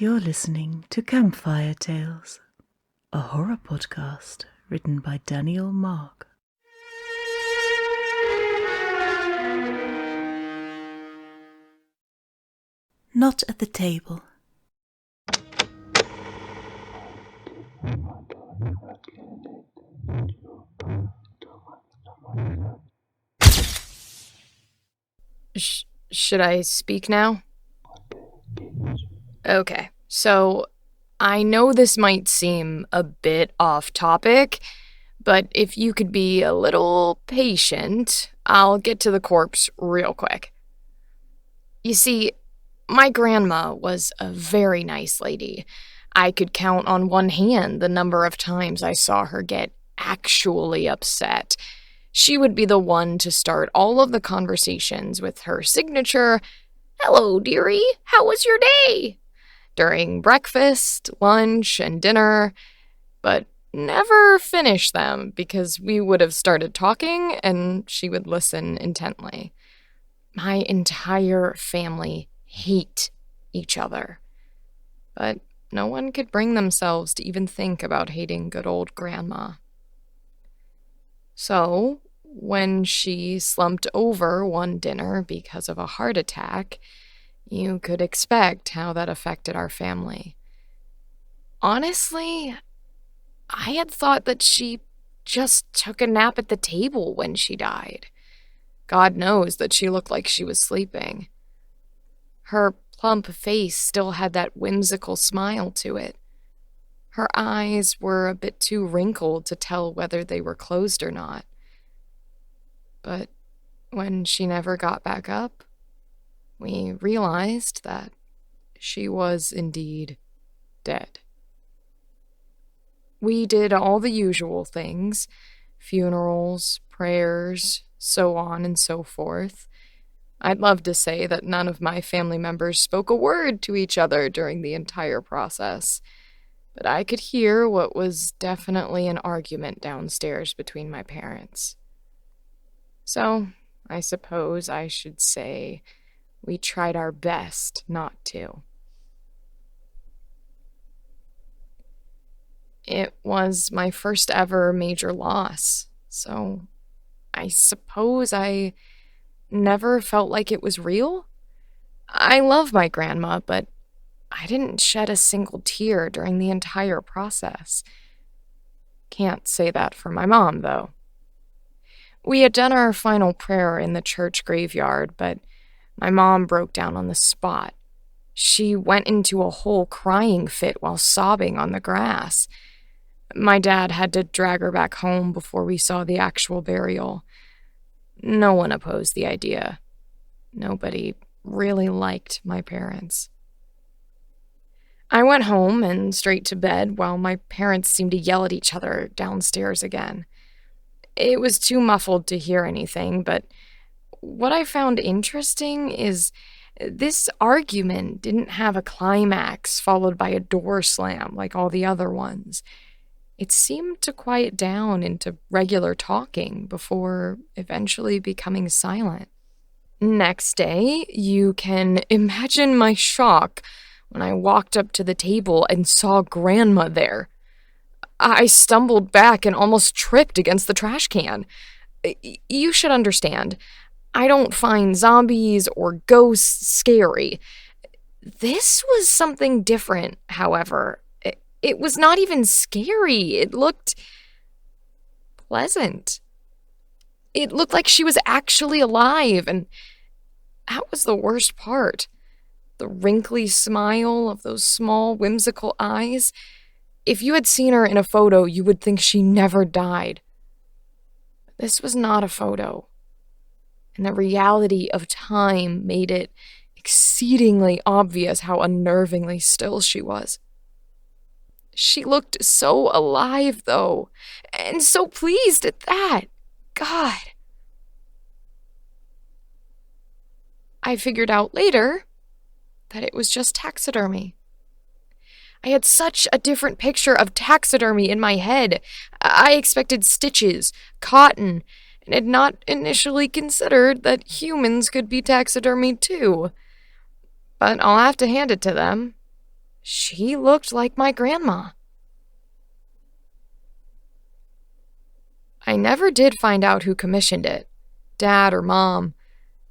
You're listening to Campfire Tales, a horror podcast written by Daniel Mark. Not at the table. Should I speak now? Okay, so I know this might seem a bit off topic, but if you could be a little patient, I'll get to the corpse real quick. You see, my grandma was a very nice lady. I could count on one hand the number of times I saw her get actually upset. She would be the one to start all of the conversations with her signature, "Hello, dearie, how was your day?" during breakfast, lunch, and dinner, but never finish them because we would have started talking and she would listen intently. My entire family hate each other, but no one could bring themselves to even think about hating good old grandma. So, when she slumped over one dinner because of a heart attack, you could expect how that affected our family. Honestly, I had thought that she just took a nap at the table when she died. God knows that she looked like she was sleeping. Her plump face still had that whimsical smile to it. Her eyes were a bit too wrinkled to tell whether they were closed or not. But when she never got back up, we realized that she was indeed dead. We did all the usual things, funerals, prayers, so on and so forth. I'd love to say that none of my family members spoke a word to each other during the entire process, but I could hear what was definitely an argument downstairs between my parents. So, I suppose I should say we tried our best not to. It was my first ever major loss, so I suppose I never felt like it was real. I love my grandma, but I didn't shed a single tear during the entire process. Can't say that for my mom, though. We had done our final prayer in the church graveyard, but my mom broke down on the spot. She went into a whole crying fit while sobbing on the grass. My dad had to drag her back home before we saw the actual burial. No one opposed the idea. Nobody really liked my parents. I went home and straight to bed while my parents seemed to yell at each other downstairs again. It was too muffled to hear anything, but what I found interesting is this argument didn't have a climax followed by a door slam like all the other ones. It seemed to quiet down into regular talking before eventually becoming silent. Next day, you can imagine my shock when I walked up to the table and saw Grandma there. I stumbled back and almost tripped against the trash can. You should understand, I don't find zombies or ghosts scary. This was something different, however. It was not even scary. It looked pleasant. It looked like she was actually alive, and that was the worst part. The wrinkly smile of those small, whimsical eyes. If you had seen her in a photo, you would think she never died. This was not a photo, and the reality of time made it exceedingly obvious how unnervingly still she was. She looked so alive, though, and so pleased at that. God. I figured out later that it was just taxidermy. I had such a different picture of taxidermy in my head. I expected stitches, cotton, and had not initially considered that humans could be taxidermied too. But I'll have to hand it to them. She looked like my grandma. I never did find out who commissioned it, Dad or Mom.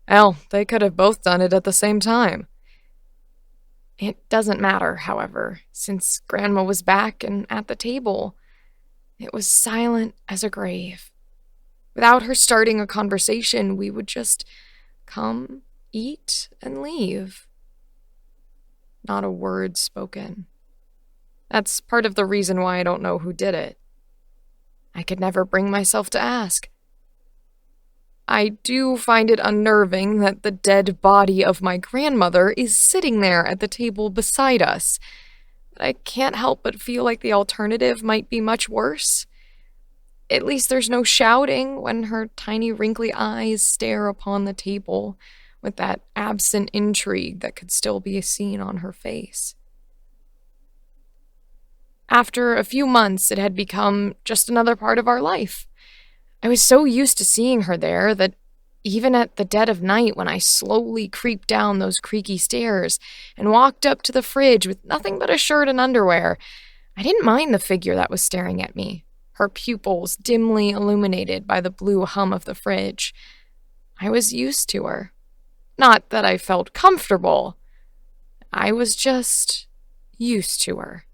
Hell, they could have both done it at the same time. It doesn't matter, however, since Grandma was back and at the table. It was silent as a grave. Without her starting a conversation, we would just come, eat, and leave. Not a word spoken. That's part of the reason why I don't know who did it. I could never bring myself to ask. I do find it unnerving that the dead body of my grandmother is sitting there at the table beside us. But I can't help but feel like the alternative might be much worse. At least there's no shouting when her tiny wrinkly eyes stare upon the table, with that absent intrigue that could still be seen on her face. After a few months, it had become just another part of our life. I was so used to seeing her there that even at the dead of night, when I slowly creeped down those creaky stairs and walked up to the fridge with nothing but a shirt and underwear, I didn't mind the figure that was staring at me, her pupils dimly illuminated by the blue hum of the fridge. I was used to her. Not that I felt comfortable. I was just used to her.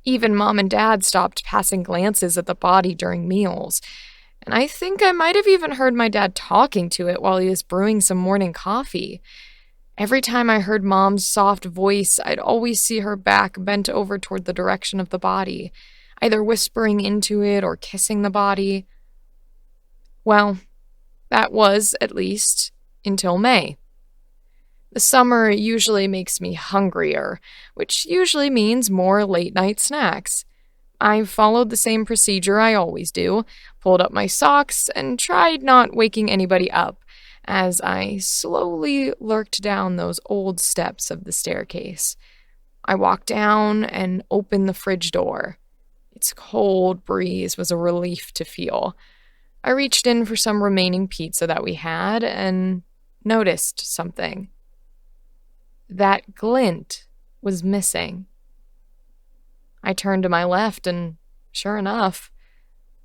Even Mom and Dad stopped passing glances at the body during meals, and I think I might have even heard my dad talking to it while he was brewing some morning coffee. Every time I heard Mom's soft voice, I'd always see her back bent over toward the direction of the body, either whispering into it or kissing the body. Well, that was, at least, until May. The summer usually makes me hungrier, which usually means more late-night snacks. I followed the same procedure I always do, pulled up my socks, and tried not waking anybody up as I slowly lurked down those old steps of the staircase. I walked down and opened the fridge door. Its cold breeze was a relief to feel. I reached in for some remaining pizza that we had and noticed something. That glint was missing. I turned to my left and, sure enough,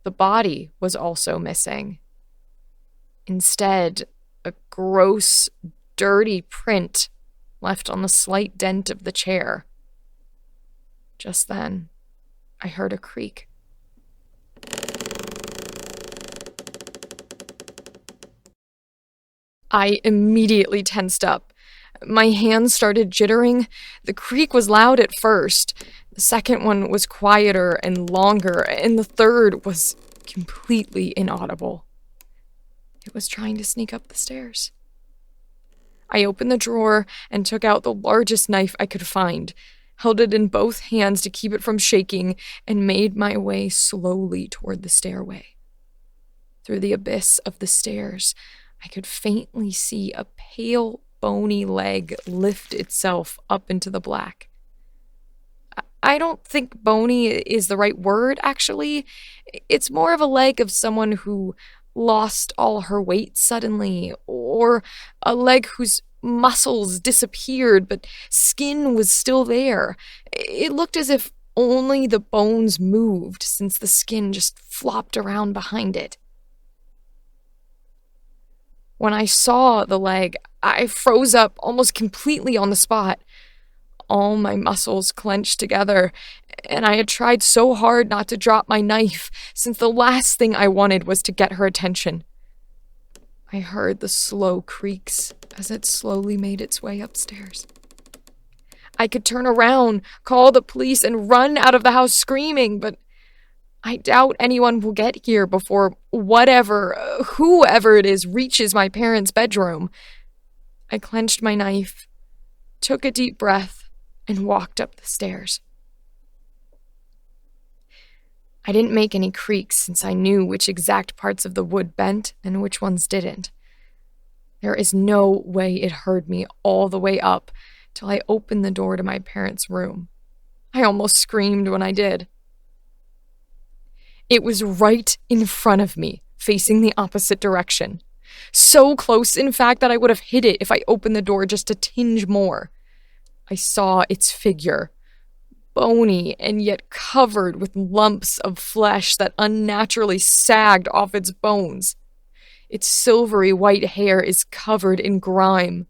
the body was also missing. Instead, a gross, dirty print left on the slight dent of the chair. Just then, I heard a creak. I immediately tensed up. My hands started jittering. The creak was loud at first. The second one was quieter and longer, and the third was completely inaudible. It was trying to sneak up the stairs. I opened the drawer and took out the largest knife I could find, held it in both hands to keep it from shaking, and made my way slowly toward the stairway. Through the abyss of the stairs, I could faintly see a pale, bony leg lift itself up into the black. I don't think bony is the right word, actually. It's more of a leg of someone who lost all her weight suddenly, or a leg whose muscles disappeared, but skin was still there. It looked as if only the bones moved, since the skin just flopped around behind it. When I saw the leg, I froze up almost completely on the spot. All my muscles clenched together, and I had tried so hard not to drop my knife, since the last thing I wanted was to get her attention. I heard the slow creaks as it slowly made its way upstairs. I could turn around, call the police, and run out of the house screaming, but I doubt anyone will get here before whoever it is, reaches my parents' bedroom. I clenched my knife, took a deep breath, and walked up the stairs. I didn't make any creaks since I knew which exact parts of the wood bent and which ones didn't. There is no way it heard me all the way up till I opened the door to my parents' room. I almost screamed when I did. It was right in front of me, facing the opposite direction. So close, in fact, that I would have hit it if I opened the door just a tinge more. I saw its figure, bony and yet covered with lumps of flesh that unnaturally sagged off its bones. Its silvery white hair is covered in grime.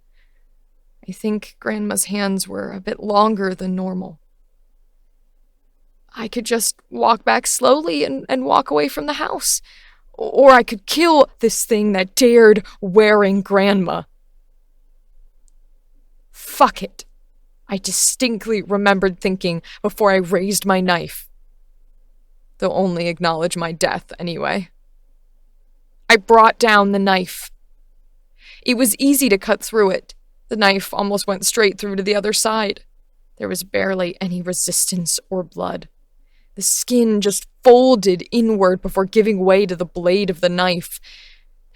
I think Grandma's hands were a bit longer than normal. I could just walk back slowly and walk away from the house. Or I could kill this thing that dared wearing Grandma. Fuck it, I distinctly remembered thinking before I raised my knife. They'll only acknowledge my death anyway. I brought down the knife. It was easy to cut through it. The knife almost went straight through to the other side. There was barely any resistance or blood. The skin just folded inward before giving way to the blade of the knife.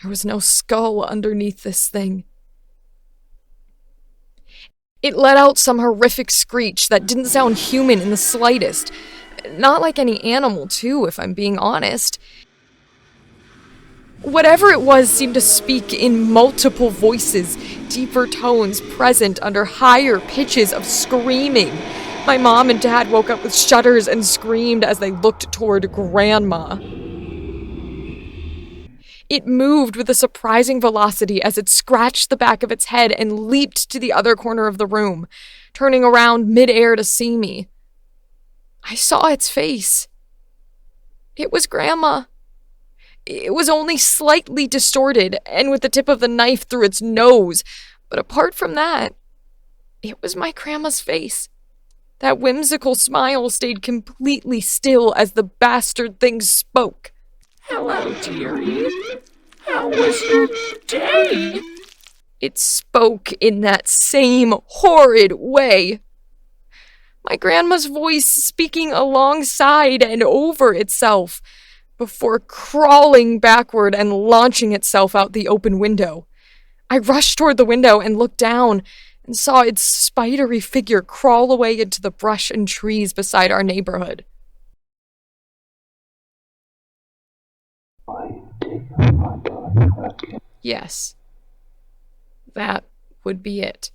There was no skull underneath this thing. It let out some horrific screech that didn't sound human in the slightest. Not like any animal, too, if I'm being honest. Whatever it was seemed to speak in multiple voices, deeper tones present under higher pitches of screaming. My mom and dad woke up with shudders and screamed as they looked toward Grandma. It moved with a surprising velocity as it scratched the back of its head and leaped to the other corner of the room, turning around midair to see me. I saw its face. It was Grandma. It was only slightly distorted and with the tip of the knife through its nose, but apart from that, it was my Grandma's face. That whimsical smile stayed completely still as the bastard thing spoke. Hello, dearie. How was your day? It spoke in that same horrid way. My Grandma's voice speaking alongside and over itself, before crawling backward and launching itself out the open window. I rushed toward the window and looked down and saw its spidery figure crawl away into the brush and trees beside our neighborhood. Yes, that would be it.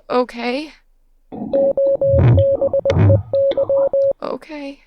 Okay. Okay.